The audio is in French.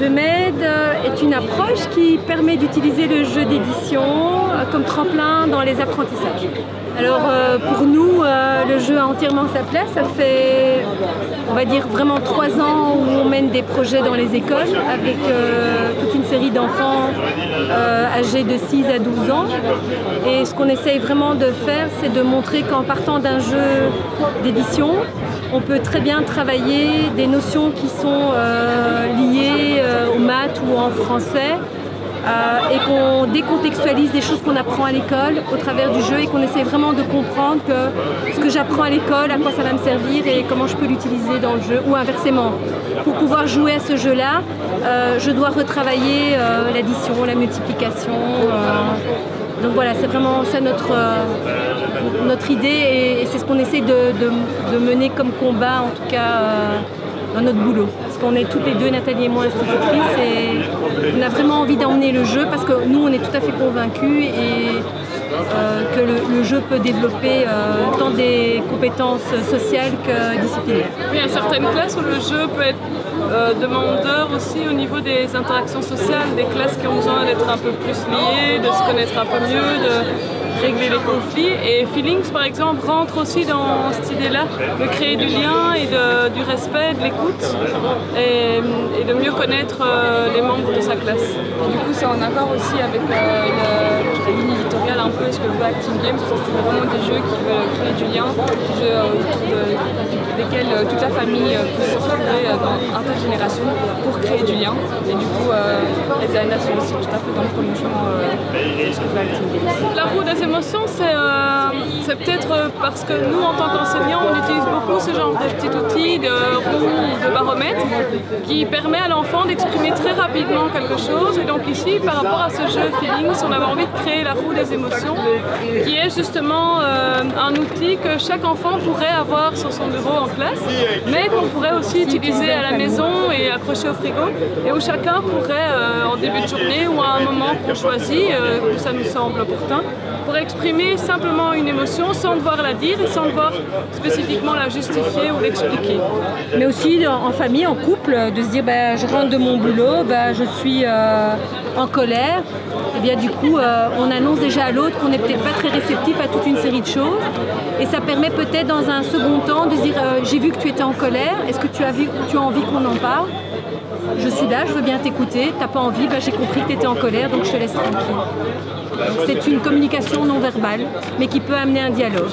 Je m'aide est une approche qui permet d'utiliser le jeu d'édition comme tremplin dans les apprentissages. Alors pour nous, le jeu a entièrement sa place. Ça fait, on va dire, vraiment 3 ans où on mène des projets dans les écoles avec toute une série d'enfants âgés de 6 à 12 ans. Et ce qu'on essaye vraiment de faire, c'est de montrer qu'en partant d'un jeu d'édition, on peut très bien travailler des notions qui sont liées aux maths ou en français et qu'on décontextualise des choses qu'on apprend à l'école au travers du jeu et qu'on essaie vraiment de comprendre que ce que j'apprends à l'école, à quoi ça va me servir et comment je peux l'utiliser dans le jeu ou inversement. Pour pouvoir jouer à ce jeu-là, je dois retravailler l'addition, la multiplication. Donc voilà, c'est vraiment ça notre idée et c'est ce qu'on essaie de mener comme combat, en tout cas dans notre boulot. Parce qu'on est toutes les deux, Nathalie et moi, institutrices, et on a vraiment envie d'emmener le jeu parce que nous, on est tout à fait convaincus et que le jeu peut développer tant des compétences sociales que disciplinaires. Oui, il y a certaines classes où le jeu peut être demandeur aussi au niveau des interactions sociales, des classes qui ont besoin d'être un peu plus liées, de se connaître un peu mieux, de régler les conflits. Et Feelings, par exemple, rentre aussi dans cette idée-là de créer du lien et du respect, de l'écoute et de mieux connaître les membres de sa classe. Du coup, c'est en accord aussi avec la ligne éditoriale un peu ce que veut Acting Games, c'est vraiment des jeux qui veulent créer du lien, des jeux autour desquels toute la famille peut se retrouver dans intergénération pour créer du lien. Et du coup, les ANA sont aussi tout à fait dans le prolongement de ce que veut Acting Games. La roue des émotions, c'est peut-être parce que nous, en tant qu'enseignants, on utilise beaucoup ce genre de petits outils de roue ou de baromètre qui permet à l'enfant d'exprimer très rapidement quelque chose. Et donc ici, par rapport à ce jeu Feelings, on avait envie de créer la roue des émotions, qui est justement un outil que chaque enfant pourrait avoir sur son bureau en classe, mais qu'on pourrait aussi utiliser à la maison et accrocher au frigo, et où chacun pourrait, en début de journée ou à un moment qu'on choisit, où ça nous semble opportun, pour exprimer simplement une émotion sans devoir la dire et sans devoir spécifiquement la justifier ou l'expliquer. Mais aussi en famille, en couple, de se dire je rentre de mon boulot, je suis en colère. Et bien du coup, on annonce déjà à l'autre qu'on n'est peut-être pas très réceptif à toute une série de choses. Et ça permet peut-être dans un second temps de se dire j'ai vu que tu étais en colère, est-ce que tu as envie qu'on en parle? Je suis là, je veux bien t'écouter, t'as pas envie, j'ai compris que tu étais en colère, donc je te laisse tranquille. C'est une communication non verbale, mais qui peut amener un dialogue.